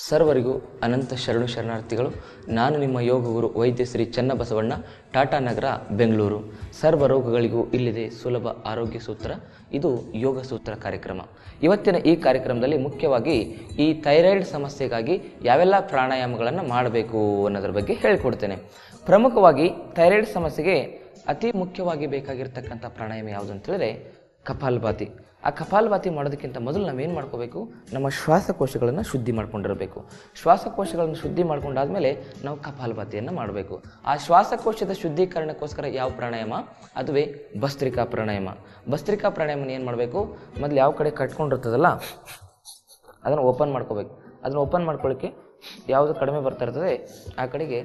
ಸರ್ವರಿಗೂ ಅನಂತ ಶರಣು ಶರಣಾರ್ಥಿಗಳು. ನಾನು ನಿಮ್ಮ ಯೋಗ ಗುರು ವೈದ್ಯ ಶ್ರೀ ಚನ್ನಬಸವಣ್ಣ, ಟಾಟಾ ನಗರ, ಬೆಂಗಳೂರು. ಸರ್ವ ರೋಗಗಳಿಗೂ ಇಲ್ಲಿದೆ ಸುಲಭ ಆರೋಗ್ಯ ಸೂತ್ರ. ಇದು ಯೋಗ ಸೂತ್ರ ಕಾರ್ಯಕ್ರಮ. ಇವತ್ತಿನ ಈ ಕಾರ್ಯಕ್ರಮದಲ್ಲಿ ಮುಖ್ಯವಾಗಿ ಈ ಥೈರಾಯ್ಡ್ ಸಮಸ್ಯೆಗಾಗಿ ಯಾವೆಲ್ಲ ಪ್ರಾಣಾಯಾಮಗಳನ್ನು ಮಾಡಬೇಕು ಅನ್ನೋದ್ರ ಬಗ್ಗೆ ಹೇಳಿಕೊಡ್ತೇನೆ. ಪ್ರಮುಖವಾಗಿ ಥೈರಾಯ್ಡ್ ಸಮಸ್ಯೆಗೆ ಅತಿ ಮುಖ್ಯವಾಗಿ ಬೇಕಾಗಿರ್ತಕ್ಕಂಥ ಪ್ರಾಣಾಯಾಮ ಯಾವುದು ಅಂತೇಳಿದ್ರೆ ಕಪಾಲಭಾತಿ. ಆ ಕಪಾಲಭಾತಿ ಮಾಡೋದಕ್ಕಿಂತ ಮೊದಲು ನಾವೇನು ಮಾಡ್ಕೋಬೇಕು, ನಮ್ಮ ಶ್ವಾಸಕೋಶಗಳನ್ನು ಶುದ್ಧಿ ಮಾಡ್ಕೊಂಡಿರಬೇಕು. ಶ್ವಾಸಕೋಶಗಳನ್ನು ಶುದ್ಧಿ ಮಾಡ್ಕೊಂಡಾದ್ಮೇಲೆ ನಾವು ಕಪಾಲಭಾತಿಯನ್ನು ಮಾಡಬೇಕು. ಆ ಶ್ವಾಸಕೋಶದ ಶುದ್ಧೀಕರಣಕ್ಕೋಸ್ಕರ ಯಾವ ಪ್ರಾಣಾಯಾಮ? ಅದುವೇ ಭಸ್ತ್ರಿಕಾ ಪ್ರಾಣಾಯಾಮ. ಭಸ್ತ್ರಿಕಾ ಪ್ರಾಣಾಯಾಮನ ಏನು ಮಾಡಬೇಕು, ಮೊದಲು ಯಾವ ಕಡೆ ಕಟ್ಕೊಂಡಿರ್ತದಲ್ಲ ಅದನ್ನು ಓಪನ್ ಮಾಡ್ಕೋಬೇಕು. ಅದನ್ನು ಓಪನ್ ಮಾಡ್ಕೊಳ್ಳಿಕ್ಕೆ ಯಾವುದು ಕಡಿಮೆ ಬರ್ತಾ ಇರ್ತದೆ ಆ ಕಡೆಗೆ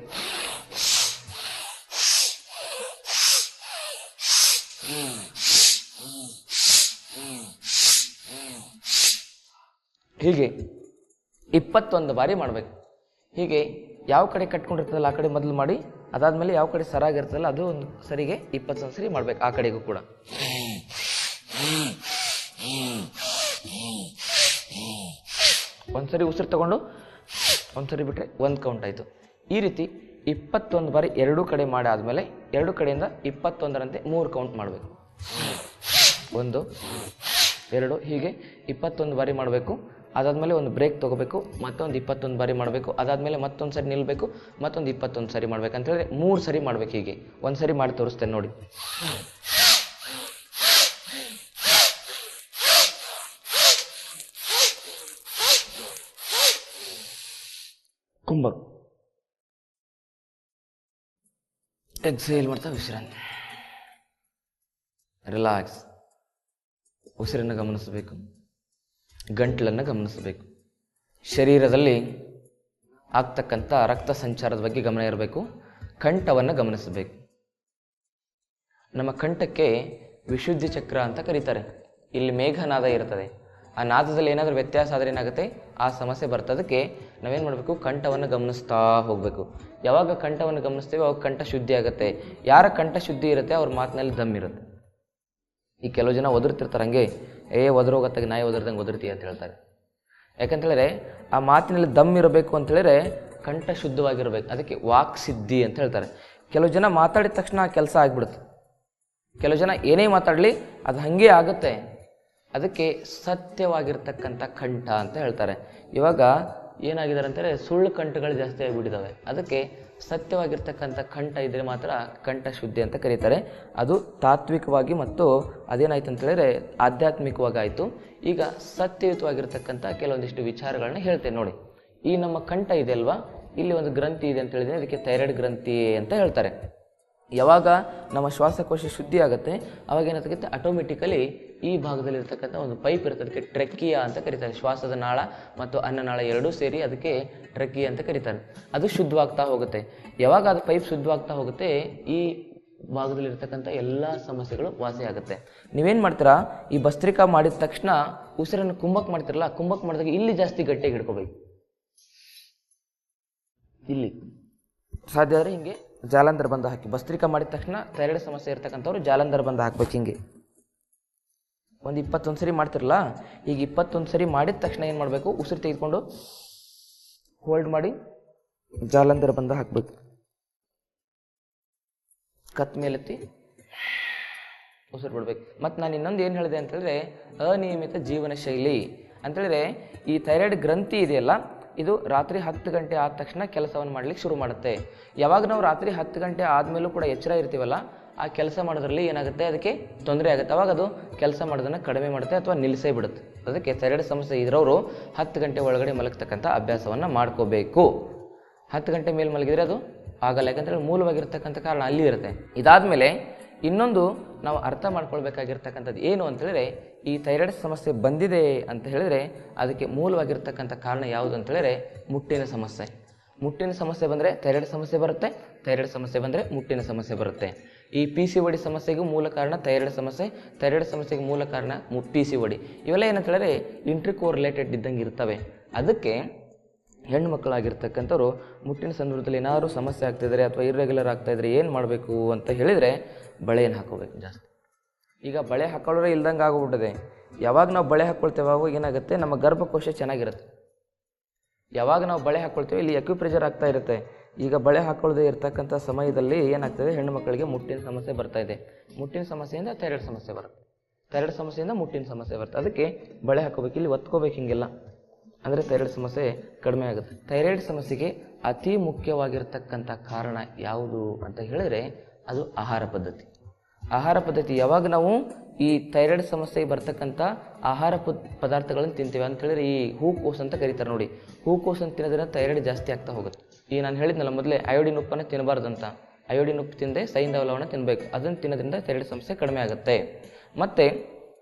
ಹೀಗೆ 21 ಬಾರಿ ಮಾಡಬೇಕು. ಹೀಗೆ ಯಾವ ಕಡೆ ಕಟ್ಕೊಂಡಿರ್ತದಲ್ಲ ಆ ಕಡೆ ಮೊದಲು ಮಾಡಿ, ಅದಾದಮೇಲೆ ಯಾವ ಕಡೆ ಸರಾಗಿರ್ತದಲ್ಲ ಅದು ಒಂದು ಸರಿಗೆ 21 ಸರಿ ಮಾಡಬೇಕು. ಆ ಕಡೆಗೂ ಕೂಡ ಒಂದ್ಸರಿ ಉಸಿರು ತಗೊಂಡು ಒಂದ್ಸರಿ ಬಿಟ್ಟರೆ 1 ಕೌಂಟ್ ಆಯಿತು. ಈ ರೀತಿ 21 ಬಾರಿ ಎರಡೂ ಕಡೆ ಮಾಡಿ ಆದಮೇಲೆ ಎರಡು ಕಡೆಯಿಂದ 21ರಂತೆ 3 ಕೌಂಟ್ ಮಾಡಬೇಕು. 1 2 ಹೀಗೆ 21 ಬಾರಿ ಮಾಡಬೇಕು. ಅದಾದಮೇಲೆ ಒಂದು ಬ್ರೇಕ್ ತೊಗೋಬೇಕು, ಮತ್ತೊಂದು 21 ಬಾರಿ ಮಾಡಬೇಕು. ಅದಾದಮೇಲೆ ಮತ್ತೊಂದು ಸರಿ ನಿಲ್ಲಬೇಕು, ಮತ್ತೊಂದು 21 ಸರಿ ಮಾಡಬೇಕು. ಅಂತೇಳಿದ್ರೆ 3 ಸರಿ ಮಾಡಬೇಕು. ಹೀಗೆ ಒಂದು ಸರಿ ಮಾಡಿ ತೋರಿಸ್ತೇನೆ ನೋಡಿ. ಕುಂಭ ಎಕ್ಸೇಲ್ ಮಾಡ್ತಾ ವಿಶ್ರಾಂತಿ, ರಿಲ್ಯಾಕ್ಸ್. ಉಸಿರನ್ನು ಗಮನಿಸಬೇಕು, ಗಂಟಲನ್ನು ಗಮನಿಸಬೇಕು. ಶರೀರದಲ್ಲಿ ಆಗ್ತಕ್ಕಂಥ ರಕ್ತ ಸಂಚಾರದ ಬಗ್ಗೆ ಗಮನ ಇರಬೇಕು. ಕಂಠವನ್ನು ಗಮನಿಸಬೇಕು. ನಮ್ಮ ಕಂಠಕ್ಕೆ ವಿಶುದ್ಧಿ ಚಕ್ರ ಅಂತ ಕರೀತಾರೆ. ಇಲ್ಲಿ ಮೇಘನಾದ ಇರ್ತದೆ. ಆ ನಾದದಲ್ಲಿ ಏನಾದರೂ ವ್ಯತ್ಯಾಸ ಆದರೆ ಏನಾಗುತ್ತೆ, ಆ ಸಮಸ್ಯೆ ಬರ್ತದಕ್ಕೆ ನಾವೇನು ಮಾಡಬೇಕು, ಕಂಠವನ್ನು ಗಮನಿಸ್ತಾ ಹೋಗಬೇಕು. ಯಾವಾಗ ಕಂಠವನ್ನು ಗಮನಿಸ್ತೇವೆ ಅವಾಗ ಕಂಠ ಶುದ್ಧಿ ಆಗುತ್ತೆ. ಯಾರ ಕಂಠ ಶುದ್ಧಿ ಇರುತ್ತೆ ಅವ್ರ ಮಾತಿನಲ್ಲಿ ದಮ್ ಇರುತ್ತೆ. ಈ ಕೆಲವು ಜನ ಒದರ್ತಿರ್ತಾರೆ, ಹಂಗೆ ಒದರೋಗತ್ತಾಗ ನಾಯಿ ಒದರ್ದಂಗೆ ಒದರ್ತೀಯ ಅಂತ ಹೇಳ್ತಾರೆ. ಯಾಕಂತೇಳಿದ್ರೆ ಆ ಮಾತಿನಲ್ಲಿ ದಮ್ ಇರಬೇಕು ಅಂತೇಳಿದ್ರೆ ಕಂಠ ಶುದ್ಧವಾಗಿರ್ಬೇಕು. ಅದಕ್ಕೆ ವಾಕ್ ಸಿದ್ಧಿ ಅಂತ ಹೇಳ್ತಾರೆ. ಕೆಲವು ಜನ ಮಾತಾಡಿದ ತಕ್ಷಣ ಆ ಕೆಲಸ ಆಗಿಬಿಡುತ್ತೆ. ಕೆಲವು ಜನ ಏನೇ ಮಾತಾಡಲಿ ಅದು ಹಾಗೆ ಆಗುತ್ತೆ. ಅದಕ್ಕೆ ಸತ್ಯವಾಗಿರ್ತಕ್ಕಂಥ ಕಂಠ ಅಂತ ಹೇಳ್ತಾರೆ. ಇವಾಗ ಏನಾಗಿದ್ದಾರೆ ಅಂತೇಳಿ ಸುಳ್ಳು ಕಂಠಗಳು ಜಾಸ್ತಿ ಆಗಿಬಿಟ್ಟಿದ್ದಾವೆ. ಅದಕ್ಕೆ ಸತ್ಯವಾಗಿರ್ತಕ್ಕಂಥ ಕಂಠ ಇದ್ದರೆ ಮಾತ್ರ ಕಂಠ ಶುದ್ಧಿ ಅಂತ ಕರೀತಾರೆ. ಅದು ತಾತ್ವಿಕವಾಗಿ ಮತ್ತು ಅದೇನಾಯ್ತು ಅಂತೇಳಿದ್ರೆ ಆಧ್ಯಾತ್ಮಿಕವಾಗಿ ಆಯಿತು. ಈಗ ಸತ್ಯಯುತವಾಗಿರ್ತಕ್ಕಂಥ ಕೆಲವೊಂದಿಷ್ಟು ವಿಚಾರಗಳನ್ನ ಹೇಳ್ತೇನೆ ನೋಡಿ. ಈ ನಮ್ಮ ಕಂಠ ಇದೆ ಅಲ್ವಾ, ಇಲ್ಲಿ ಒಂದು ಗ್ರಂಥಿ ಇದೆ ಅಂತ ಹೇಳಿದ್ರೆ ಅದಕ್ಕೆ ಥೈರಾಯ್ಡ್ ಗ್ರಂಥಿ ಅಂತ ಹೇಳ್ತಾರೆ. ಯಾವಾಗ ನಮ್ಮ ಶ್ವಾಸಕೋಶ ಶುದ್ಧಿ ಆಗುತ್ತೆ ಅವಾಗ ಏನಾಗುತ್ತೆ, ಆಟೋಮೆಟಿಕಲಿ ಈ ಭಾಗದಲ್ಲಿ ಇರ್ತಕ್ಕಂಥ ಒಂದು ಪೈಪ್ ಇರುತ್ತೆ, ಅದಕ್ಕೆ ಟ್ರೆಕ್ಕಿಯಾ ಅಂತ ಕರೀತಾರೆ. ಶ್ವಾಸದ ನಾಳ ಮತ್ತು ಅನ್ನನಾಳ ಎರಡೂ ಸೇರಿ ಅದಕ್ಕೆ ಟ್ರೆಕ್ಕಿಯಾ ಅಂತ ಕರೀತಾರೆ. ಅದು ಶುದ್ಧವಾಗ್ತಾ ಹೋಗುತ್ತೆ. ಯಾವಾಗ ಅದು ಪೈಪ್ ಶುದ್ಧವಾಗ್ತಾ ಹೋಗುತ್ತೆ ಈ ಭಾಗದಲ್ಲಿ ಇರ್ತಕ್ಕಂಥ ಎಲ್ಲ ಸಮಸ್ಯೆಗಳು ವಾಸಿ ಆಗುತ್ತೆ. ನೀವೇನು ಮಾಡ್ತೀರಾ, ಈ ಭಸ್ತ್ರಿಕಾ ಮಾಡಿದ ತಕ್ಷಣ ಉಸಿರನ್ನು ಕುಂಭಕ್ ಮಾಡ್ತಿರಲ್ಲ, ಕುಂಭಕ್ ಮಾಡಿದಾಗ ಇಲ್ಲಿ ಜಾಸ್ತಿ ಗಟ್ಟಿಯಾಗಿ ಹಿಡ್ಕೋಬೇಕು. ಇಲ್ಲಿ ಸಾಧ್ಯ ಆದರೆ ಹಿಂಗೆ ಜಾಲಂಧರ ಬಂದು ಹಾಕಿ. ಭಸ್ತ್ರಿಕಾ ಮಾಡಿದ ತಕ್ಷಣ ಥೈರಾಯ್ಡ್ ಸಮಸ್ಯೆ ಇರ್ತಕ್ಕಂಥವ್ರು ಜಾಲಂಧರ ಬಂದು ಹಾಕ್ಬೇಕು. ಹಿಂಗೆ ಒಂದು 21 ಸರಿ ಮಾಡ್ತಿರಲ್ಲ, ಈಗ 21 ಸರಿ ಮಾಡಿದ ತಕ್ಷಣ ಏನು ಮಾಡಬೇಕು, ಉಸಿರು ತೆಗೆದುಕೊಂಡು ಹೋಲ್ಡ್ ಮಾಡಿ ಜಾಲಂಧರ ಬಂದು ಹಾಕಬೇಕು. ಕತ್ ಮೇಲೆತ್ತಿ ಉಸಿರು ಬಿಡ್ಬೇಕು. ಮತ್ತು ನಾನು ಇನ್ನೊಂದು ಏನು ಹೇಳಿದೆ ಅಂತೇಳಿದ್ರೆ ಅನಿಯಮಿತ ಜೀವನ ಶೈಲಿ ಅಂತೇಳಿದ್ರೆ ಈ ಥೈರಾಯ್ಡ್ ಗ್ರಂಥಿ ಇದೆಯಲ್ಲ ಇದು ರಾತ್ರಿ 10 ಗಂಟೆ ಆದ ತಕ್ಷಣ ಕೆಲಸವನ್ನು ಮಾಡ್ಲಿಕ್ಕೆ ಶುರು ಮಾಡುತ್ತೆ. ಯಾವಾಗ ನಾವು ರಾತ್ರಿ 10 ಗಂಟೆ ಆದಮೇಲೂ ಕೂಡ ಎಚ್ಚರ ಇರ್ತೀವಲ್ಲ, ಆ ಕೆಲಸ ಮಾಡೋದ್ರಲ್ಲಿ ಏನಾಗುತ್ತೆ, ಅದಕ್ಕೆ ತೊಂದರೆ ಆಗುತ್ತೆ. ಅವಾಗ ಅದು ಕೆಲಸ ಮಾಡೋದನ್ನು ಕಡಿಮೆ ಮಾಡುತ್ತೆ ಅಥವಾ ನಿಲ್ಲಿಸೇ ಬಿಡುತ್ತೆ. ಅದಕ್ಕೆ ಥೈರಾಯ್ಡ್ ಸಮಸ್ಯೆ ಇರೋರು 10 ಗಂಟೆ ಒಳಗಡೆ ಮಲಗ್ತಕ್ಕಂಥ ಅಭ್ಯಾಸವನ್ನು ಮಾಡ್ಕೋಬೇಕು. 10 ಗಂಟೆ ಮೇಲೆ ಮಲಗಿದರೆ ಅದು ಆಗಲ್ಲ. ಯಾಕಂತೇಳಿ ಮೂಲವಾಗಿರ್ತಕ್ಕಂಥ ಕಾರಣ ಅಲ್ಲಿ ಇರುತ್ತೆ. ಇದಾದಮೇಲೆ ಇನ್ನೊಂದು ನಾವು ಅರ್ಥ ಮಾಡ್ಕೊಳ್ಬೇಕಾಗಿರ್ತಕ್ಕಂಥದ್ದು ಏನು ಅಂತೇಳಿದ್ರೆ, ಈ ಥೈರಾಯ್ಡ್ ಸಮಸ್ಯೆ ಬಂದಿದೆ ಅಂತ ಹೇಳಿದ್ರೆ ಅದಕ್ಕೆ ಮೂಲವಾಗಿರ್ತಕ್ಕಂಥ ಕಾರಣ ಯಾವುದು ಅಂತೇಳಿದ್ರೆ ಮುಟ್ಟಿನ ಸಮಸ್ಯೆ. ಮುಟ್ಟಿನ ಸಮಸ್ಯೆ ಬಂದರೆ ಥೈರಾಯ್ಡ್ ಸಮಸ್ಯೆ ಬರುತ್ತೆ, ಥೈರಾಯ್ಡ್ ಸಮಸ್ಯೆ ಬಂದರೆ ಮುಟ್ಟಿನ ಸಮಸ್ಯೆ ಬರುತ್ತೆ. ಈ PCOD ಸಮಸ್ಯೆಗೂ ಮೂಲ ಕಾರಣ ಥೈರಾಯ್ಡ್ ಸಮಸ್ಯೆ, ಥೈರಾಯ್ಡ್ ಸಮಸ್ಯೆಗೆ ಮೂಲ ಕಾರಣ PCOD. ಇವೆಲ್ಲ ಏನಂತ ಹೇಳಿದ್ರೆ ಇಂಟ್ರಿಕೋ ರಿಲೇಟೆಡ್ ಇದ್ದಂಗೆ ಇರ್ತವೆ. ಅದಕ್ಕೆ ಹೆಣ್ಣು ಮಕ್ಕಳಾಗಿರ್ತಕ್ಕಂಥವ್ರು ಮುಟ್ಟಿನ ಸಂದರ್ಭದಲ್ಲಿ ಏನಾದರೂ ಸಮಸ್ಯೆ ಆಗ್ತಿದ್ರೆ ಅಥವಾ ಇರ್ರೆಗ್ಯುಲರ್ ಆಗ್ತಾಯಿದ್ರೆ ಏನು ಮಾಡಬೇಕು ಅಂತ ಹೇಳಿದರೆ ಬಳೆಯನ್ನು ಹಾಕೋಬೇಕು ಜಾಸ್ತಿ. ಈಗ ಬಳೆ ಹಾಕೊಳ್ಳೋರೆ ಇಲ್ದಂಗೆ ಆಗೋಗ್ಬಿಟ್ಟಿದೆ. ಯಾವಾಗ ನಾವು ಬಳೆ ಹಾಕ್ಕೊಳ್ತೇವೆ ಅವಾಗ ಏನಾಗುತ್ತೆ, ನಮ್ಮ ಗರ್ಭಕೋಶ ಚೆನ್ನಾಗಿರುತ್ತೆ. ಯಾವಾಗ ನಾವು ಬಳೆ ಹಾಕ್ಕೊಳ್ತೀವಿ ಇಲ್ಲಿ ಅಕ್ಯುಪ್ರೆಷರ್ ಆಗ್ತಾ ಇರುತ್ತೆ. ಈಗ ಬಳೆ ಹಾಕೊಳ್ಳದೆ ಇರತಕ್ಕಂಥ ಸಮಯದಲ್ಲಿ ಏನಾಗ್ತದೆ, ಹೆಣ್ಣು ಮಕ್ಕಳಿಗೆ ಮುಟ್ಟಿನ ಸಮಸ್ಯೆ ಬರ್ತಾ ಇದೆ. ಮುಟ್ಟಿನ ಸಮಸ್ಯೆಯಿಂದ ಥೈರಾಯ್ಡ್ ಸಮಸ್ಯೆ ಬರುತ್ತೆ, ಥೈರಾಯ್ಡ್ ಸಮಸ್ಯೆಯಿಂದ ಮುಟ್ಟಿನ ಸಮಸ್ಯೆ ಬರುತ್ತೆ. ಅದಕ್ಕೆ ಬಳೆ ಹಾಕೋಬೇಕು, ಇಲ್ಲಿ ಒತ್ಕೋಬೇಕು ಹಿಂಗೆಲ್ಲ, ಅಂದರೆ ಥೈರಾಯ್ಡ್ ಸಮಸ್ಯೆ ಕಡಿಮೆ ಆಗುತ್ತೆ. ಥೈರಾಯ್ಡ್ ಸಮಸ್ಯೆಗೆ ಅತಿ ಮುಖ್ಯವಾಗಿರ್ತಕ್ಕಂಥ ಕಾರಣ ಯಾವುದು ಅಂತ ಹೇಳಿದರೆ ಅದು ಆಹಾರ ಪದ್ಧತಿ. ಆಹಾರ ಪದ್ಧತಿ ಯಾವಾಗ ನಾವು ಈ ಥೈರಾಯ್ಡ್ ಸಮಸ್ಯೆಗೆ ಬರ್ತಕ್ಕಂಥ ಆಹಾರ ಪದಾರ್ಥಗಳನ್ನು ತಿಂತೀವಿ ಅಂತ ಹೇಳಿದ್ರೆ, ಈ ಹೂಕೋಸು ಅಂತ ಕರೀತಾರೆ ನೋಡಿ, ಹೂಕೋಸನ್ನು ತಿನ್ನೋದ್ರಿಂದ ಥೈರಾಯ್ಡ್ ಜಾಸ್ತಿ ಆಗ್ತಾ ಹೋಗುತ್ತೆ. ಈಗ ನಾನು ಹೇಳಿದ್ನಲ್ಲ ಮೊದಲೇ, ಅಯೋಡಿನ್ ಉಪ್ಪನ್ನು ತಿನ್ನಬಾರ್ದಂತ. ಅಯೋಡಿನ್ ಉಪ್ಪು ತಿಂದೆ ಸೈಂಧವ ಲವಣ ತಿನ್ನಬೇಕು, ಅದನ್ನು ತಿನ್ನೋದ್ರಿಂದ ಥೈರಾಯ್ಡ್ ಸಮಸ್ಯೆ ಕಡಿಮೆ ಆಗುತ್ತೆ. ಮತ್ತು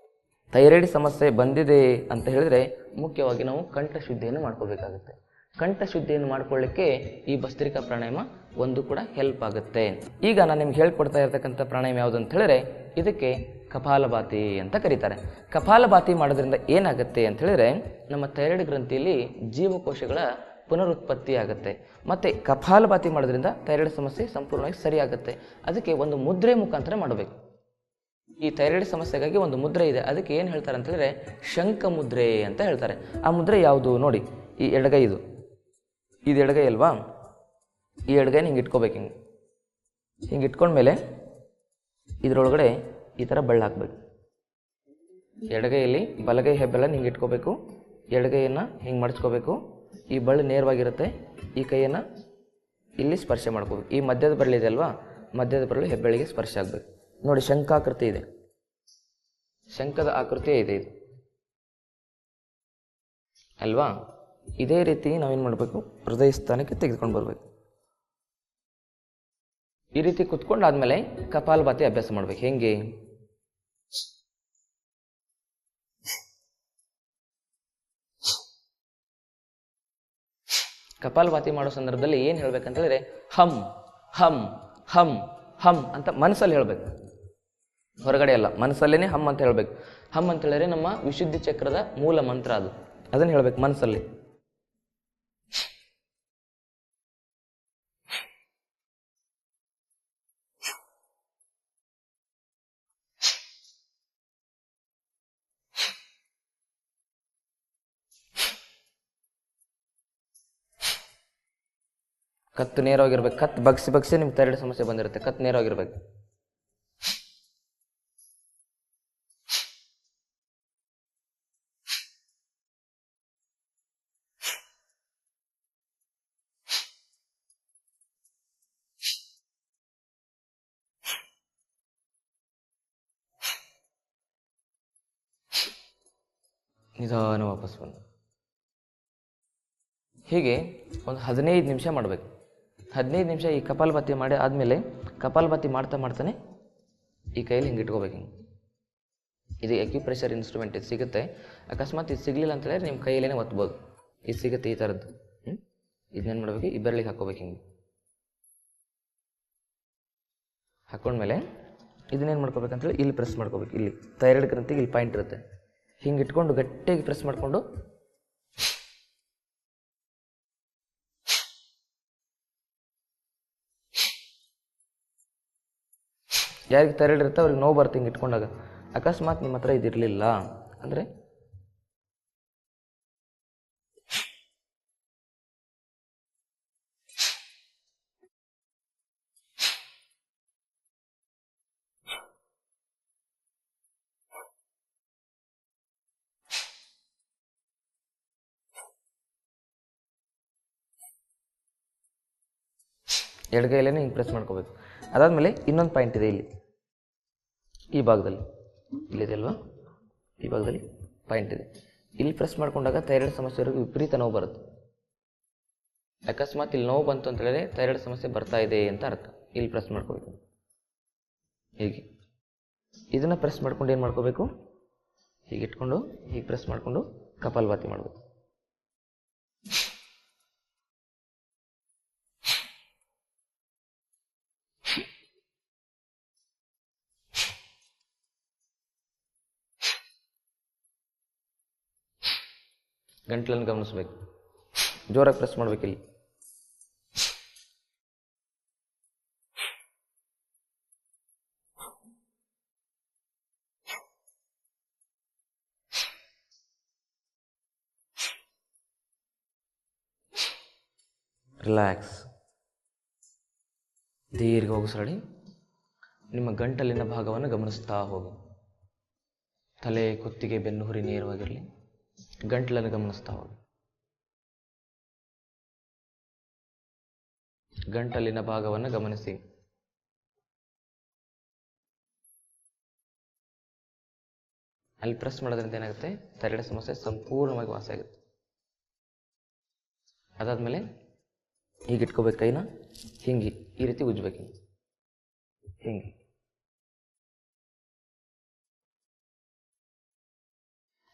ಥೈರಾಯ್ಡ್ ಸಮಸ್ಯೆ ಬಂದಿದೆ ಅಂತ ಹೇಳಿದರೆ ಮುಖ್ಯವಾಗಿ ನಾವು ಕಂಠ ಶುದ್ಧಿಯನ್ನು ಮಾಡ್ಕೋಬೇಕಾಗುತ್ತೆ. ಕಂಠ ಶುದ್ಧಿಯನ್ನು ಮಾಡ್ಕೊಳ್ಳಿಕ್ಕೆ ಈ ಭಸ್ತ್ರಿಕಾ ಪ್ರಾಣಾಯಾಮ ಒಂದು ಕೂಡ ಹೆಲ್ಪ್ ಆಗುತ್ತೆ. ಈಗ ನಾನು ನಿಮ್ಗೆ ಹೇಳ್ಕೊಡ್ತಾ ಇರತಕ್ಕಂಥ ಪ್ರಾಣಾಯಾಮ ಯಾವುದು ಅಂತ ಹೇಳಿದ್ರೆ, ಇದಕ್ಕೆ ಕಪಾಲಭಾತಿ ಅಂತ ಕರೀತಾರೆ. ಕಪಾಲಭಾತಿ ಮಾಡೋದ್ರಿಂದ ಏನಾಗುತ್ತೆ ಅಂತ ಹೇಳಿದ್ರೆ, ನಮ್ಮ ಥೈರಾಯ್ಡ್ ಗ್ರಂಥಿಯಲ್ಲಿ ಜೀವಕೋಶಗಳ ಪುನರುತ್ಪತ್ತಿ ಆಗುತ್ತೆ. ಮತ್ತು ಕಪಾಲಭಾತಿ ಮಾಡೋದ್ರಿಂದ ಥೈರಾಯ್ಡ್ ಸಮಸ್ಯೆ ಸಂಪೂರ್ಣವಾಗಿ ಸರಿಯಾಗುತ್ತೆ. ಅದಕ್ಕೆ ಒಂದು ಮುದ್ರೆ ಮುಖಾಂತರ ಮಾಡಬೇಕು. ಈ ಥೈರಾಯ್ಡ್ ಸಮಸ್ಯೆಗಾಗಿ ಒಂದು ಮುದ್ರೆ ಇದೆ, ಅದಕ್ಕೆ ಏನು ಹೇಳ್ತಾರೆ ಅಂತ ಹೇಳಿದ್ರೆ ಶಂಖ ಮುದ್ರೆ ಅಂತ ಹೇಳ್ತಾರೆ. ಆ ಮುದ್ರೆ ಯಾವುದು ನೋಡಿ, ಈ ಎಡಗೈ ಇದು ಎಡಗೈ ಅಲ್ವಾ, ಈ ಎಡಗೈನ ಹಿಂಗೆ ಇಟ್ಕೋಬೇಕು. ಹಿಂಗೆ ಇಟ್ಕೊಂಡ್ಮೇಲೆ ಇದರೊಳಗಡೆ ಈ ಥರ ಬಳ್ಳ ಹಾಕ್ಬೇಕು. ಎಡಗೈಯಲ್ಲಿ ಬಲಗೈ ಹೆಬ್ಬೆಲ್ಲ ಹಿಂಗೆ ಇಟ್ಕೋಬೇಕು, ಎಡಗೈಯನ್ನು ಹಿಂಗೆ ಮಡಚ್ಕೋಬೇಕು. ಈ ಬಳ್ಳು ನೇರವಾಗಿರುತ್ತೆ, ಈ ಕೈಯನ್ನು ಇಲ್ಲಿ ಸ್ಪರ್ಶ ಮಾಡ್ಕೋಬೇಕು. ಈ ಮಧ್ಯದ ಬೆರಳಿದೆ ಅಲ್ವಾ, ಮಧ್ಯದ ಬೆರಳು ಹೆಬ್ಬೆಳಿಗೆ ಸ್ಪರ್ಶ ಆಗಬೇಕು. ನೋಡಿ ಶಂಖಾಕೃತಿ ಇದೆ, ಶಂಖದ ಆಕೃತಿಯೇ ಇದೆ ಇದು ಅಲ್ವಾ. ಇದೇ ರೀತಿ ನಾವೇನು ಮಾಡಬೇಕು, ಹೃದಯ ಸ್ಥಾನಕ್ಕೆ ತೆಗೆದುಕೊಂಡು ಬರಬೇಕು. ಈ ರೀತಿ ಕುತ್ಕೊಂಡಾದ್ಮೇಲೆ ಕಪಾಲಭಾತಿ ಅಭ್ಯಾಸ ಮಾಡ್ಬೇಕು. ಹೆಂಗೆ, ಕಪಾಲಭಾತಿ ಮಾಡೋ ಸಂದರ್ಭದಲ್ಲಿ ಏನು ಹೇಳ್ಬೇಕಂತ ಹೇಳಿದ್ರೆ, ಹಮ್ ಹಮ್ ಹಮ್ ಹಮ್ ಅಂತ ಮನಸ್ಸಲ್ಲಿ ಹೇಳ್ಬೇಕು, ಹೊರಗಡೆ ಅಲ್ಲ, ಮನಸ್ಸಲ್ಲೇನೆ ಹಮ್ ಅಂತ ಹೇಳ್ಬೇಕು. ಹಮ್ ಅಂತ ಹೇಳಿದ್ರೆ ನಮ್ಮ ವಿಶುದ್ಧಿ ಚಕ್ರದ ಮೂಲ ಮಂತ್ರ, ಅದನ್ನು ಹೇಳ್ಬೇಕು ಮನಸ್ಸಲ್ಲಿ. ಕತ್ತು ನೇರವಾಗಿರ್ಬೇಕು, ಕತ್ತು ಬಗ್ಸಿ ನಿಮ್ಗೆ ಥೈರಾಯ್ಡ್ ಸಮಸ್ಯೆ ಬಂದಿರುತ್ತೆ, ಕತ್ತು ನೇರವಾಗಿರ್ಬೇಕು. ನಿಧಾನ ವಾಪಸ್ ಬಂದು ಹೀಗೆ ಒಂದು 15 ನಿಮಿಷ ಮಾಡಬೇಕು. 15 ನಿಮಿಷ ಈ ಕಪಾಲಭಾತಿ ಮಾಡಿ ಆದಮೇಲೆ, ಕಪಾಲಭಾತಿ ಮಾಡ್ತಾನೆ ಈ ಕೈಯಲ್ಲಿ ಹಿಂಗೆ ಇಟ್ಕೋಬೇಕು. ಹಿಂಗೆ ಇದು ಅಕ್ಯುಪ್ರೆಷರ್ ಇನ್ಸ್ಟ್ರೂಮೆಂಟ್, ಇದು ಸಿಗುತ್ತೆ. ಅಕಸ್ಮಾತ್ ಇದು ಸಿಗಲಿಲ್ಲ ಅಂತ ಹೇಳಿದ್ರೆ ನಿಮ್ಮ ಕೈಯಲ್ಲೇ ಒತ್ಬೋದು, ಇದು ಸಿಗುತ್ತೆ ಈ ಥರದ್ದು. ಇದನ್ನೇನು ಮಾಡಬೇಕು, ಈ ಬೆರಳಿಗೆ ಹಾಕ್ಕೋಬೇಕು. ಹಿಂಗೆ ಹಾಕ್ಕೊಂಡ್ಮೇಲೆ ಇದನ್ನೇನು ಮಾಡ್ಕೋಬೇಕಂತೇಳಿ ಇಲ್ಲಿ ಪ್ರೆಸ್ ಮಾಡ್ಕೋಬೇಕು. ಇಲ್ಲಿ ಥೈರಾಯ್ಡ್ ಗ್ರಂಥಿಗೆ ಇಲ್ಲಿ ಪಾಯಿಂಟ್ ಇರುತ್ತೆ, ಹಿಂಗೆ ಇಟ್ಕೊಂಡು ಗಟ್ಟಿಯಾಗಿ ಪ್ರೆಸ್ ಮಾಡಿಕೊಂಡು ಯಾರಿಗೆ ಥೈರಾಯ್ಡ್ ಇರುತ್ತೆ ಅವ್ರಿಗೆ ನೋವು ಬರುತ್ತೆ ಹಿಂಗೆ ಇಟ್ಕೊಂಡಾಗ. ಅಕಸ್ಮಾತ್ ನಿಮ್ಮ ಹತ್ರ ಇದಿರಲಿಲ್ಲ ಅಂದರೆ ಎಡಗೈಲೇ ಹಿಂಗೆ ಪ್ರೆಸ್ ಮಾಡ್ಕೋಬೇಕು. ಅದಾದಮೇಲೆ ಇನ್ನೊಂದು ಪಾಯಿಂಟ್ ಇದೆ ಇಲ್ಲಿ, ಈ ಭಾಗದಲ್ಲಿ ಇಲ್ಲಿದೆ ಅಲ್ವಾ, ಈ ಭಾಗದಲ್ಲಿ ಪಾಯಿಂಟ್ ಇದೆ. ಇಲ್ಲಿ ಪ್ರೆಸ್ ಮಾಡ್ಕೊಂಡಾಗ ಥೈರಾಯ್ಡ್ ಸಮಸ್ಯೆವರೆಗೂ ವಿಪರೀತ ನೋವು ಬರುತ್ತೆ. ಅಕಸ್ಮಾತ್ ಇಲ್ಲಿ ನೋವು ಬಂತು ಅಂತ ಹೇಳಿದ್ರೆ ಥೈರಾಯ್ಡ್ ಸಮಸ್ಯೆ ಬರ್ತಾ ಇದೆ ಅಂತ ಅರ್ಥ. ಇಲ್ಲಿ ಪ್ರೆಸ್ ಮಾಡ್ಕೋಬೇಕು, ಹೀಗೆ ಇದನ್ನು ಪ್ರೆಸ್ ಮಾಡ್ಕೊಂಡು ಏನು ಮಾಡ್ಕೋಬೇಕು, ಹೀಗೆ ಇಟ್ಕೊಂಡು ಹೀಗೆ ಪ್ರೆಸ್ ಮಾಡಿಕೊಂಡು ಕಪಾಲಭಾತಿ ಮಾಡಬೇಕು. ಗಂಟಲನ್ನು ಗಮನಿಸಬೇಕು, ಜೋರಾಗಿ ಪ್ರೆಸ್ ಮಾಡಬೇಕಿಲ್ಲಿ. ರಿಲ್ಯಾಕ್ಸ್. ದೀರ್ಘ ಉಸಿರಾಡಿ. ನಿಮ್ಮ ಗಂಟಲಿನ ಭಾಗವನ್ನು ಗಮನಿಸ್ತಾ ಹೋಗಿ. ತಲೆ, ಕುತ್ತಿಗೆ, ಬೆನ್ನು ಹುರಿ ನೇರವಾಗಿರಲಿ. ಗಂಟಲನ್ನು ಗಮನಿಸ್ತಾ ಹೋಗಿ. ಗಂಟಲಿನ ಭಾಗವನ್ನು ಗಮನಿಸಿ. ಅಲ್ಲಿ ಪ್ರೆಸ್ ಮಾಡೋದ್ರಿಂದ ಏನಾಗುತ್ತೆ, ಥೈರಾಯ್ಡ್ ಸಮಸ್ಯೆ ಸಂಪೂರ್ಣವಾಗಿ ವಾಸಿ ಆಗುತ್ತೆ. ಅದಾದ್ಮೇಲೆ ಹೀಗೆ ಇಟ್ಕೋಬೇಕು ಕೈನ, ಹಿಂಗೆ ಈ ರೀತಿ ಉಜ್ಬೇಕು. ಹಿಂಗೆ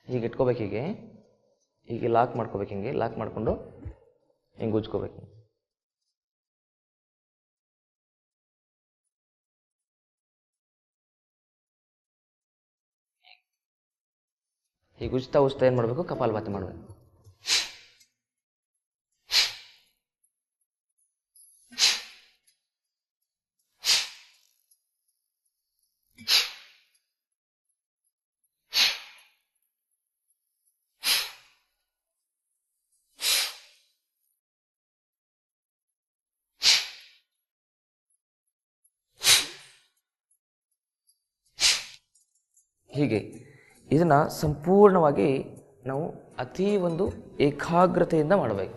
ಹೀಗೆ ಇಟ್ಕೋಬೇಕು. ಹೀಗೆ ಲಾಕ್ ಮಾಡ್ಕೋಬೇಕು. ಹಿಂಗೆ ಲಾಕ್ ಮಾಡಿಕೊಂಡು ಹಿಂಗೆ ಉಜ್ಕೋಬೇಕು. ಹೀಗೆ ಉಜ್ತಾ ಏನು ಮಾಡಬೇಕು, ಕಪಾಲಭಾತಿ ಮಾಡಬೇಕು. ಹೀಗೆ ಇದನ್ನು ಸಂಪೂರ್ಣವಾಗಿ ನಾವು ಅತೀ ಒಂದು ಏಕಾಗ್ರತೆಯಿಂದ ಮಾಡಬೇಕು.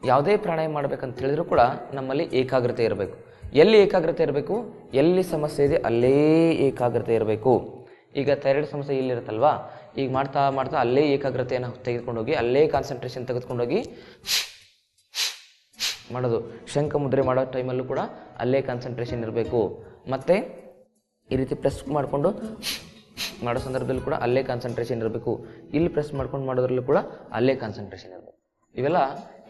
ಯಾವುದೇ ಪ್ರಾಣಾಯಾಮ ಮಾಡಬೇಕಂತ ಹೇಳಿದ್ರು ಕೂಡ ನಮ್ಮಲ್ಲಿ ಏಕಾಗ್ರತೆ ಇರಬೇಕು. ಎಲ್ಲಿ ಏಕಾಗ್ರತೆ ಇರಬೇಕು, ಎಲ್ಲಿ ಸಮಸ್ಯೆ ಇದೆ ಅಲ್ಲೇ ಏಕಾಗ್ರತೆ ಇರಬೇಕು. ಈಗ ಥೈರಾಯ್ಡ್ ಸಮಸ್ಯೆ ಇಲ್ಲಿರುತ್ತಲ್ವಾ, ಈಗ ಮಾಡ್ತಾ ಮಾಡ್ತಾ ಅಲ್ಲೇ ಏಕಾಗ್ರತೆಯನ್ನು ತೆಗೆದುಕೊಂಡೋಗಿ, ಅಲ್ಲೇ ಕಾನ್ಸಂಟ್ರೇಷನ್ ತೆಗೆದುಕೊಂಡೋಗಿ ಮಾಡೋದು. ಶಂಖ ಮುದ್ರೆ ಮಾಡೋ ಟೈಮಲ್ಲೂ ಕೂಡ ಅಲ್ಲೇ ಕಾನ್ಸಂಟ್ರೇಷನ್ ಇರಬೇಕು. ಮತ್ತು ಈ ರೀತಿ ಪ್ರೆಸ್ ಮಾಡಿಕೊಂಡು ಮಾಡೋ ಸಂದರ್ಭದಲ್ಲಿ ಕೂಡ ಅಲ್ಲೇ ಕಾನ್ಸಂಟ್ರೇಷನ್ ಇರಬೇಕು. ಇಲ್ಲಿ ಪ್ರೆಸ್ ಮಾಡ್ಕೊಂಡು ಮಾಡೋದ್ರಲ್ಲೂ ಕೂಡ ಅಲ್ಲೇ ಕಾನ್ಸಂಟ್ರೇಷನ್ ಇರಬೇಕು. ಇವೆಲ್ಲ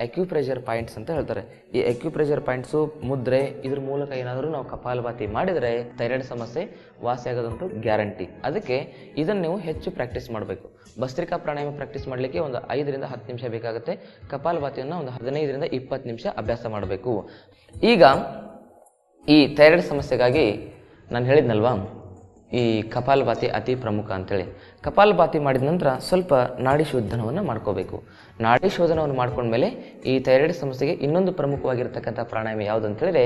ಅಕ್ಯುಪ್ರೆಷರ್ ಪಾಯಿಂಟ್ಸ್ ಅಂತ ಹೇಳ್ತಾರೆ. ಈ ಅಕ್ಯುಪ್ರೆಷರ್ ಪಾಯಿಂಟ್ಸು, ಮುದ್ರೆ, ಇದ್ರ ಮೂಲಕ ಏನಾದರೂ ನಾವು ಕಪಾಲಭಾತಿ ಮಾಡಿದರೆ ಥೈರಾಯ್ಡ್ ಸಮಸ್ಯೆ ವಾಸಿ ಆಗೋದಂತೂ ಗ್ಯಾರಂಟಿ. ಅದಕ್ಕೆ ಇದನ್ನು ನೀವು ಹೆಚ್ಚು ಪ್ರಾಕ್ಟೀಸ್ ಮಾಡಬೇಕು. ಭಸ್ತ್ರಿಕಾ ಪ್ರಾಣಾಯಾಮ ಪ್ರಾಕ್ಟೀಸ್ ಮಾಡಲಿಕ್ಕೆ ಒಂದು 5 ರಿಂದ 10 ನಿಮಿಷ ಬೇಕಾಗುತ್ತೆ. ಕಪಾಲಭಾತಿಯನ್ನು ಒಂದು 15 ರಿಂದ 20 ನಿಮಿಷ ಅಭ್ಯಾಸ ಮಾಡಬೇಕು. ಈಗ ಈ ಥೈರಾಯ್ಡ್ ಸಮಸ್ಯೆಗಾಗಿ ನಾನು ಹೇಳಿದ್ನಲ್ವಾ, ಈ ಕಪಾಲಭಾತಿ ಅತಿ ಪ್ರಮುಖ ಅಂತೇಳಿ. ಕಪಾಲಭಾತಿ ಮಾಡಿದ ನಂತರ ಸ್ವಲ್ಪ ನಾಡಿ ಶೋಧನವನ್ನು ಮಾಡ್ಕೋಬೇಕು. ನಾಡಿ ಶೋಧನವನ್ನು ಮಾಡ್ಕೊಂಡ್ಮೇಲೆ ಈ ಥೈರಾಯ್ಡ್ ಸಮಸ್ಯೆಗೆ ಇನ್ನೊಂದು ಪ್ರಮುಖವಾಗಿರ್ತಕ್ಕಂಥ ಪ್ರಾಣಾಯಾಮ ಯಾವುದು ಅಂತೇಳಿದ್ರೆ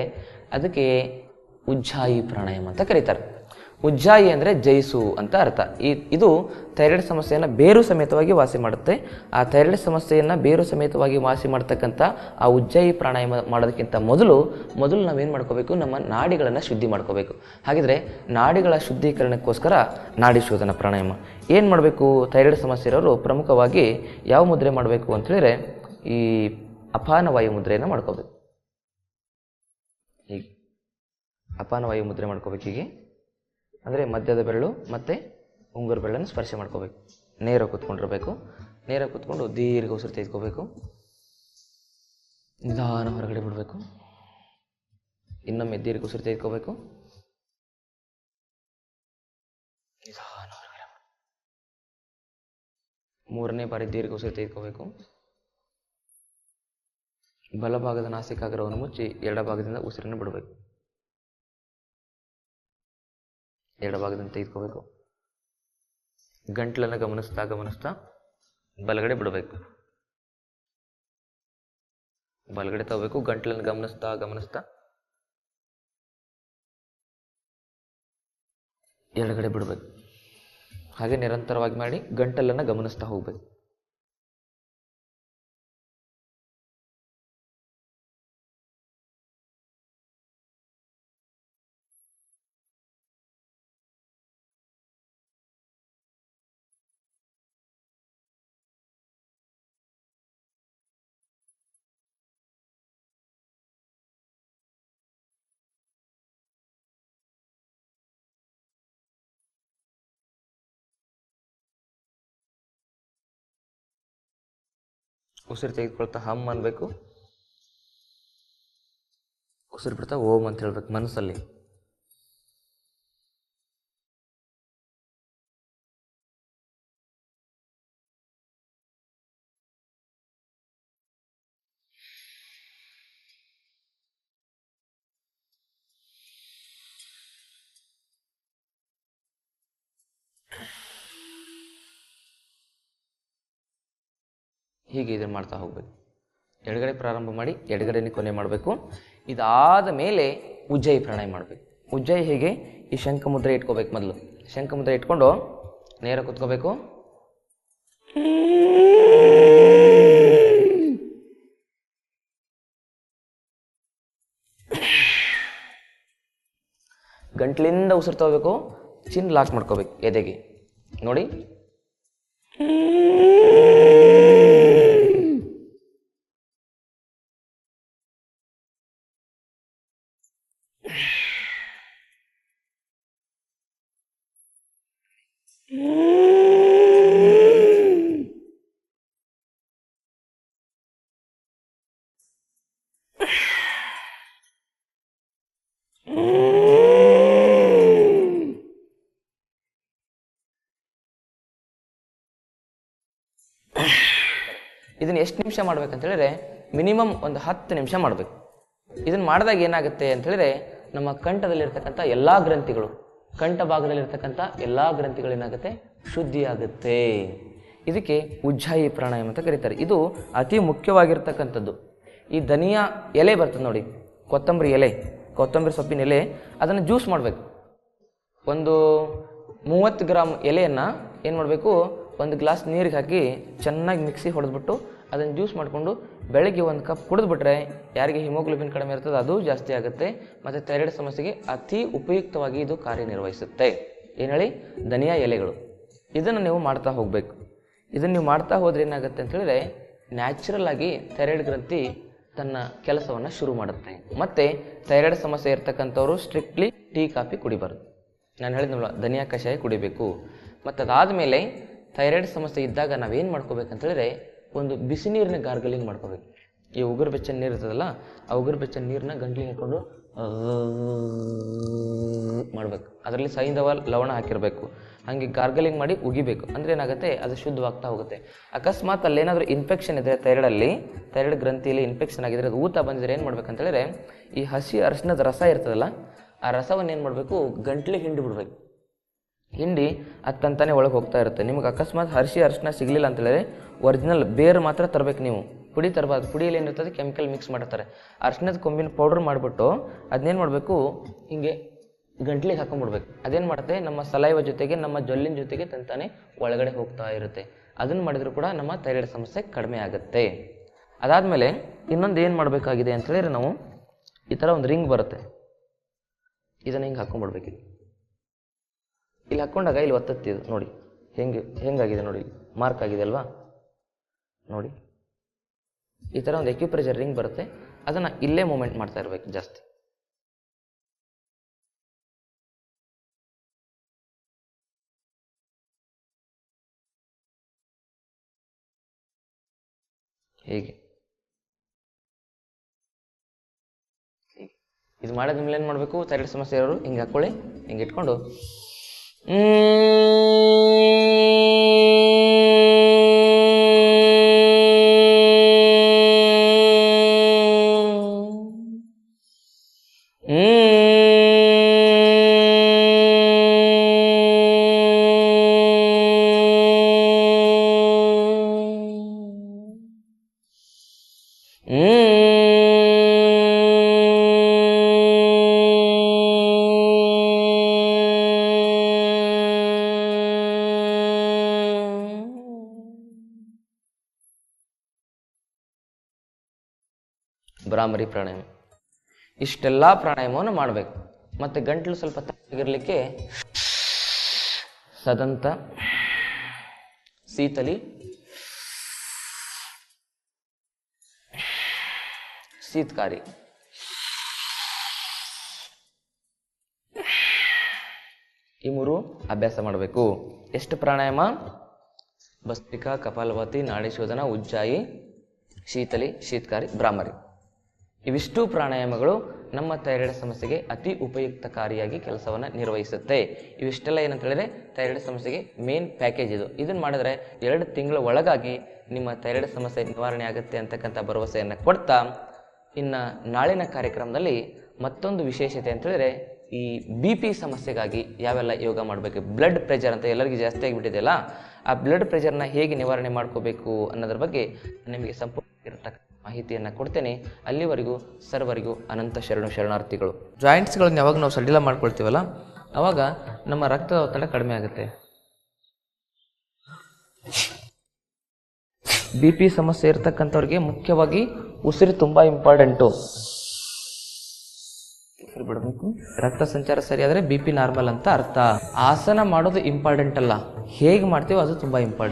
ಅದಕ್ಕೆ ಉಜ್ಜಾಯಿ ಪ್ರಾಣಾಯಾಮ ಅಂತ ಕರೀತಾರೆ. ಉಜ್ಜಾಯಿ ಅಂದರೆ ಜಯಿಸು ಅಂತ ಅರ್ಥ. ಇದು ಥೈರಾಯ್ಡ್ ಸಮಸ್ಯೆಯನ್ನು ಬೇರು ಸಮೇತವಾಗಿ ವಾಸಿ ಮಾಡುತ್ತೆ. ಆ ಥೈರಾಯ್ಡ್ ಸಮಸ್ಯೆಯನ್ನು ಬೇರು ಸಮೇತವಾಗಿ ವಾಸಿ ಮಾಡ್ತಕ್ಕಂಥ ಆ ಉಜ್ಜಾಯಿ ಪ್ರಾಣಾಯಾಮ ಮಾಡೋದಕ್ಕಿಂತ ಮೊದಲು ನಾವೇನು ಮಾಡ್ಕೋಬೇಕು, ನಮ್ಮ ನಾಡಿಗಳನ್ನು ಶುದ್ಧಿ ಮಾಡ್ಕೋಬೇಕು. ಹಾಗಿದ್ರೆ ನಾಡಿಗಳ ಶುದ್ಧೀಕರಣಕ್ಕೋಸ್ಕರ ನಾಡಿ ಶೋಧನ ಪ್ರಾಣಾಯಾಮ ಏನು ಮಾಡಬೇಕು? ಥೈರಾಯ್ಡ್ ಸಮಸ್ಯೆ ಇರೋರು ಪ್ರಮುಖವಾಗಿ ಯಾವ ಮುದ್ರೆ ಮಾಡಬೇಕು ಅಂತೇಳಿದ್ರೆ ಈ ಅಪಾನವಾಯು ಮುದ್ರೆಯನ್ನು ಮಾಡ್ಕೋಬೇಕು. ಹೀಗೆ ಅಪಾನವಾಯು ಮುದ್ರೆ ಮಾಡ್ಕೋಬೇಕು. ಹೀಗೆ ಅಂದರೆ ಮಧ್ಯದ ಬೆರಳು ಮತ್ತು ಉಂಗುರ ಬೆರಳನ್ನು ಸ್ಪರ್ಶ ಮಾಡ್ಕೋಬೇಕು. ನೇರ ಕೂತ್ಕೊಂಡಿರಬೇಕು. ನೇರ ಕೂತ್ಕೊಂಡು ದೀರ್ಘ ಉಸಿರು ತೆಗೆದುಕೋಬೇಕು. ನಿಧಾನ ಹೊರಗಡೆ ಬಿಡಬೇಕು. ಇನ್ನೊಮ್ಮೆ ದೀರ್ಘ ಉಸಿರು ತೆಗೆದುಕೋಬೇಕು. ನಿಧಾನ ಹೊರಗಡೆ. 3ನೇ ಬಾರಿ ದೀರ್ಘ ಉಸಿರು ತೆಗೆದುಕೋಬೇಕು. ಬಲಭಾಗದ ನಾಸಿಕಾಗ್ರವನ್ನು ಮುಚ್ಚಿ ಎಡಭಾಗದಿಂದ ಉಸಿರನ್ನು ಬಿಡಬೇಕು. ಎಡಭಾಗದಿಂದ ತೆಗೆದುಕೋಬೇಕು. ಗಂಟ್ಲನ್ನು ಗಮನಿಸ್ತಾ ಬಲಗಡೆ ಬಿಡಬೇಕು. ಬಲಗಡೆ ತಗೋಬೇಕು. ಗಂಟ್ಲನ್ನು ಗಮನಿಸ್ತಾ ಎಡಗಡೆ ಬಿಡಬೇಕು. ಹಾಗೆ ನಿರಂತರವಾಗಿ ಮಾಡಿ ಗಂಟಲನ್ನು ಗಮನಿಸ್ತಾ ಹೋಗ್ಬೇಕು. ಉಸಿರು ತೆಗೆದುಕೊಳ್ತಾ ಹಮ್ ಅನ್ಬೇಕು. ಉಸಿರು ಬಿಡ್ತಾ ಓಂ ಅಂತ ಹೇಳ್ಬೇಕು ಮನಸ್ಸಲ್ಲಿ. ಹೀಗೆ ಇದನ್ನು ಮಾಡ್ತಾ ಹೋಗ್ಬೇಕು. ಎಡಗಡೆ ಪ್ರಾರಂಭ ಮಾಡಿ ಎಡಗಡೆನೇ ಕೊನೆ ಮಾಡಬೇಕು. ಇದಾದ ಮೇಲೆ ಉಜ್ಜಯಿ ಪ್ರಾಣಾಯಾಮ ಮಾಡಬೇಕು. ಉಜ್ಜಯಿ ಹೇಗೆ, ಈ ಶಂಖ ಮುದ್ರೆ ಇಟ್ಕೋಬೇಕು. ಮೊದಲು ಶಂಖ ಮುದ್ರೆ ಇಟ್ಕೊಂಡು ನೇರ ಕೂತ್ಕೋಬೇಕು. ಗಂಟ್ಲಿಂದ ಉಸಿರು ತಗೋಬೇಕು, ಚಿನ್ ಲಾಕ್ ಮಾಡ್ಕೋಬೇಕು ಎದೆಗೆ. ನೋಡಿ, ಇದನ್ನು ಎಷ್ಟು ನಿಮಿಷ ಮಾಡ್ಬೇಕಂತ ಹೇಳಿದ್ರೆ ಮಿನಿಮಮ್ ಒಂದು 10 ನಿಮಿಷ ಮಾಡಬೇಕು. ಇದನ್ನು ಮಾಡಿದಾಗ ಏನಾಗುತ್ತೆ ಅಂತ ಹೇಳಿದ್ರೆ ನಮ್ಮ ಕಂಠದಲ್ಲಿರ್ತಕ್ಕಂಥ ಎಲ್ಲ ಗ್ರಂಥಿಗಳು, ಕಂಠ ಭಾಗದಲ್ಲಿರ್ತಕ್ಕಂಥ ಎಲ್ಲ ಗ್ರಂಥಿಗಳು ಏನಾಗುತ್ತೆ, ಶುದ್ಧಿ ಆಗುತ್ತೆ. ಇದಕ್ಕೆ ಉಜ್ಜಾಯಿ ಪ್ರಾಣಾಯಾಮ ಅಂತ ಕರೀತಾರೆ. ಇದು ಅತಿ ಮುಖ್ಯವಾಗಿರ್ತಕ್ಕಂಥದ್ದು. ಈ ಧನಿಯಾ ಎಲೆ ಬರ್ತದೆ ನೋಡಿ, ಕೊತ್ತಂಬರಿ ಎಲೆ, ಕೊತ್ತಂಬರಿ ಸೊಪ್ಪಿನ ಎಲೆ, ಅದನ್ನು ಜ್ಯೂಸ್ ಮಾಡಬೇಕು. ಒಂದು 30 ಗ್ರಾಮ್ ಎಲೆಯನ್ನು ಏನು ಮಾಡಬೇಕು, ಒಂದು ಗ್ಲಾಸ್ ನೀರಿಗೆ ಹಾಕಿ ಚೆನ್ನಾಗಿ ಮಿಕ್ಸಿ ಹೊಡೆದ್ಬಿಟ್ಟು ಅದನ್ನು ಜ್ಯೂಸ್ ಮಾಡಿಕೊಂಡು ಬೆಳಗ್ಗೆ 1 ಕಪ್ ಕುಡಿದ್ಬಿಟ್ರೆ ಯಾರಿಗೆ ಹಿಮೋಗ್ಲೋಬಿನ್ ಕಡಿಮೆ ಇರ್ತದೆ ಅದು ಜಾಸ್ತಿ ಆಗುತ್ತೆ. ಮತ್ತು ಥೈರಾಯ್ಡ್ ಸಮಸ್ಯೆಗೆ ಅತಿ ಉಪಯುಕ್ತವಾಗಿ ಇದು ಕಾರ್ಯನಿರ್ವಹಿಸುತ್ತೆ. ಏನು ಹೇಳಿ, ಧನಿಯಾ ಎಲೆಗಳು. ಇದನ್ನು ನೀವು ಮಾಡ್ತಾ ಹೋಗಬೇಕು. ಇದನ್ನು ನೀವು ಮಾಡ್ತಾ ಹೋದ್ರೆ ಏನಾಗುತ್ತೆ ಅಂತ ಹೇಳಿದ್ರೆ ನ್ಯಾಚುರಲ್ ಆಗಿ ಥೈರಾಯ್ಡ್ ಗ್ರಂಥಿ ತನ್ನ ಕೆಲಸವನ್ನು ಶುರು ಮಾಡುತ್ತೆ. ಮತ್ತು ಥೈರಾಯ್ಡ್ ಸಮಸ್ಯೆ ಇರ್ತಕ್ಕಂಥವ್ರು ಸ್ಟ್ರಿಕ್ಟ್ಲಿ ಟೀ ಕಾಫಿ ಕುಡಿಬಾರ್ದು. ನಾನು ಹೇಳಿದ್ನಲ್ಲ, ಧನಿಯಾ ಕಷಾಯ ಕುಡಿಬೇಕು. ಮತ್ತು ಅದಾದಮೇಲೆ ಥೈರಾಯ್ಡ್ ಸಮಸ್ಯೆ ಇದ್ದಾಗ ನಾವೇನು ಮಾಡ್ಕೋಬೇಕಂತ ಹೇಳಿದ್ರೆ ಒಂದು ಬಿಸಿ ನೀರಿನ ಗಾರ್ಗಲಿಂಗ್ ಮಾಡ್ಕೋಬೇಕು. ಈ ಉಗುರು ಬೆಚ್ಚನ ನೀರು ಇರ್ತದಲ್ಲ, ಆ ಉಗುರು ಬೆಚ್ಚನ ನೀರನ್ನ ಗಂಟ್ಲಿಗೆ ಹಾಕೊಂಡು ಮಾಡಬೇಕು. ಅದರಲ್ಲಿ ಸೈಂಧವ ಲವಣ ಹಾಕಿರಬೇಕು. ಹಾಗೆ ಗಾರ್ಗಲಿಂಗ್ ಮಾಡಿ ಉಗಿಬೇಕು. ಅಂದರೆ ಏನಾಗುತ್ತೆ, ಅದು ಶುದ್ಧವಾಗ್ತಾ ಹೋಗುತ್ತೆ. ಅಕಸ್ಮಾತ್ ಅಲ್ಲೇನಾದರೂ ಇನ್ಫೆಕ್ಷನ್ ಇದ್ದರೆ ಥೈರಾಯ್ಡಲ್ಲಿ, ಥೈರಾಯ್ಡ್ ಗ್ರಂಥಿಯಲ್ಲಿ ಇನ್ಫೆಕ್ಷನ್ ಆಗಿದ್ರೆ, ಅದು ಊತ ಬಂದಿದ್ರೆ ಏನು ಮಾಡ್ಬೇಕಂತ ಹೇಳಿದ್ರೆ ಈ ಹಸಿ ಅರಿಶಿಣದ ರಸ ಇರ್ತದಲ್ಲ, ಆ ರಸವನ್ನು ಏನು ಮಾಡಬೇಕು, ಗಂಟ್ಲಿಗೆ ಹಿಂಡಿ ಬಿಡ್ಬೇಕು. ಹಿಂಡಿ ಅದು ತಂತಾನೆ ಒಳಗೆ ಹೋಗ್ತಾ ಇರುತ್ತೆ. ನಿಮಗೆ ಅಕಸ್ಮಾತ್ ಹಸಿ ಅರಿಶಿನ ಸಿಗಲಿಲ್ಲ ಅಂತ ಹೇಳಿದ್ರೆ ಒರಿಜಿನಲ್ ಬೇರು ಮಾತ್ರ ತರಬೇಕು. ನೀವು ಪುಡಿ ತರಬಾರ್ದು. ಪುಡಿಯಲ್ಲಿ ಏನಿರ್ತದೆ ಕೆಮಿಕಲ್ ಮಿಕ್ಸ್ ಮಾಡಿರ್ತಾರೆ. ಅರಿಶಿನದ ಕೊಂಬಿನ ಪೌಡ್ರ್ ಮಾಡಿಬಿಟ್ಟು ಅದನ್ನೇನು ಮಾಡಬೇಕು, ಹಿಂಗೆ ಗಂಟ್ಲಿಗೆ ಹಾಕೊಂಡ್ಬಿಡ್ಬೇಕು. ಅದೇನು ಮಾಡುತ್ತೆ, ನಮ್ಮ ಸಲೈವ ಜೊತೆಗೆ ನಮ್ಮ ಜೊಲ್ಲಿನ ಜೊತೆಗೆ ತಂತಾನೆ ಒಳಗಡೆ ಹೋಗ್ತಾ ಇರುತ್ತೆ. ಅದನ್ನು ಮಾಡಿದರೂ ಕೂಡ ನಮ್ಮ ಥೈರಾಯ್ಡ್ ಸಮಸ್ಯೆ ಕಡಿಮೆ ಆಗುತ್ತೆ. ಅದಾದಮೇಲೆ ಇನ್ನೊಂದು ಏನು ಮಾಡಬೇಕಾಗಿದೆ ಅಂತ ಹೇಳಿದ್ರೆ, ನಾವು ಈ ಥರ ಒಂದು ರಿಂಗ್ ಬರುತ್ತೆ, ಇದನ್ನು ಹಿಂಗೆ ಹಾಕೊಂಡ್ಬಿಡ್ಬೇಕು. ಇಲ್ಲಿ ಹಾಕ್ಕೊಂಡಾಗ ಇಲ್ಲಿ ಒತ್ತತ್ತಿದ್ದು ನೋಡಿ, ಹೆಂಗಾಗಿದೆ ನೋಡಿ, ಮಾರ್ಕ್ ಆಗಿದೆ ಅಲ್ವಾ ನೋಡಿ. ಈ ಥರ ಒಂದು ಎಕ್ಯುಪ್ರೆಷರ್ ರಿಂಗ್ ಬರುತ್ತೆ, ಅದನ್ನು ಇಲ್ಲೇ ಮೂಮೆಂಟ್ ಮಾಡ್ತಾ ಇರಬೇಕು ಜಾಸ್ತಿ. ಹೇಗೆ ಇದು ಮಾಡಿದ ಮೇಲೆ ಏನು ಮಾಡಬೇಕು, ಥೈರಾಯ್ಡ್ ಸಮಸ್ಯೆ ಇರೋರು ಹಿಂಗೆ ಹಾಕ್ಕೊಳ್ಳಿ, ಹಿಂಗೆ ಇಟ್ಕೊಂಡು ಭ್ರಾಮರಿ ಪ್ರಾಣಾಯಾಮ. ಇಷ್ಟೆಲ್ಲ ಪ್ರಾಣಾಯಾಮವನ್ನು ಮಾಡಬೇಕು. ಮತ್ತು ಗಂಟಲು ಸ್ವಲ್ಪ ತಣ್ಣಗಿರಲಿಕ್ಕೆ ಸದಂತ, ಶೀತಲಿ, ಶೀತಕಾರಿ, ಈ 3 ಅಭ್ಯಾಸ ಮಾಡಬೇಕು. ಎಷ್ಟು ಪ್ರಾಣಾಯಾಮ? ಭಸ್ತ್ರಿಕಾ, ಕಪಾಲಭಾತಿ, ನಾಡಿ ಶೋಧನ, ಉಜ್ಜಾಯಿ, ಶೀತಲಿ, ಶೀತಕಾರಿ, ಭ್ರಾಮರಿ. ಇವಿಷ್ಟು ಪ್ರಾಣಾಯಾಮಗಳು ನಮ್ಮ ಥೈರಾಯ್ಡ್ ಸಮಸ್ಯೆಗೆ ಅತಿ ಉಪಯುಕ್ತಕಾರಿಯಾಗಿ ಕೆಲಸವನ್ನು ನಿರ್ವಹಿಸುತ್ತೆ. ಇವಿಷ್ಟೆಲ್ಲ ಏನಂತ ಹೇಳಿದ್ರೆ ಥೈರಾಯ್ಡ್ ಸಮಸ್ಯೆಗೆ ಮೇನ್ ಪ್ಯಾಕೇಜ್ ಇದು. ಇದನ್ನು ಮಾಡಿದ್ರೆ 2 ತಿಂಗಳ ಒಳಗಾಗಿ ನಿಮ್ಮ ಥೈರಾಯ್ಡ್ ಸಮಸ್ಯೆ ನಿವಾರಣೆ ಆಗುತ್ತೆ ಅಂತಕ್ಕಂಥ ಭರವಸೆಯನ್ನು ಕೊಡ್ತಾ, ಇನ್ನು ನಾಳಿನ ಕಾರ್ಯಕ್ರಮದಲ್ಲಿ ಮತ್ತೊಂದು ವಿಶೇಷತೆ ಅಂತ ಹೇಳಿದ್ರೆ ಈ BP ಸಮಸ್ಯೆಗಾಗಿ ಯಾವೆಲ್ಲ ಯೋಗ ಮಾಡಬೇಕು, ಬ್ಲಡ್ ಪ್ರೆಷರ್ ಅಂತ ಎಲ್ಲರಿಗೂ ಜಾಸ್ತಿ ಆಗಿಬಿಟ್ಟಿದೆಯಲ್ಲ, ಆ ಬ್ಲಡ್ ಪ್ರೆಷರ್ನ ಹೇಗೆ ನಿವಾರಣೆ ಮಾಡ್ಕೋಬೇಕು ಅನ್ನೋದ್ರ ಬಗ್ಗೆ ನಿಮಗೆ ಸಂಪೂರ್ಣ ಇರತಕ್ಕ ಮಾಹಿತಿಯನ್ನು ಕೊಡ್ತೇನೆ. ಅಲ್ಲಿವರೆಗೂ ಸರ್ವರಿಗೂ ಅನಂತ ಶರಣಾರ್ಥಿಗಳು. ಜಾಯಿಂಟ್ಸ್ಗಳನ್ನು ಯಾವಾಗ ನಾವು ಸಡಿಲ ಮಾಡ್ಕೊಳ್ತೀವಲ್ಲ ಆವಾಗ ನಮ್ಮ ರಕ್ತದ ಒತ್ತಡ ಕಡಿಮೆ ಆಗುತ್ತೆ. ಬಿ ಪಿ ಸಮಸ್ಯೆ ಇರ್ತಕ್ಕಂಥವ್ರಿಗೆ ಮುಖ್ಯವಾಗಿ ಉಸಿರು ತುಂಬ ಇಂಪಾರ್ಟೆಂಟು. ಬಿಡಬೇಕು. ರಕ್ತ ಸಂಚಾರ ಸರಿಯಾದರೆ ಬಿ ಪಿ ನಾರ್ಮಲ್ ಅಂತ ಅರ್ಥ. ಆಸನ ಮಾಡೋದು ಇಂಪಾರ್ಟೆಂಟ್ ಅಲ್ಲ, ಹೇಗೆ ಮಾಡ್ತೀವೋ ಅದು ತುಂಬ ಇಂಪಾರ್ಟೆಂಟ್.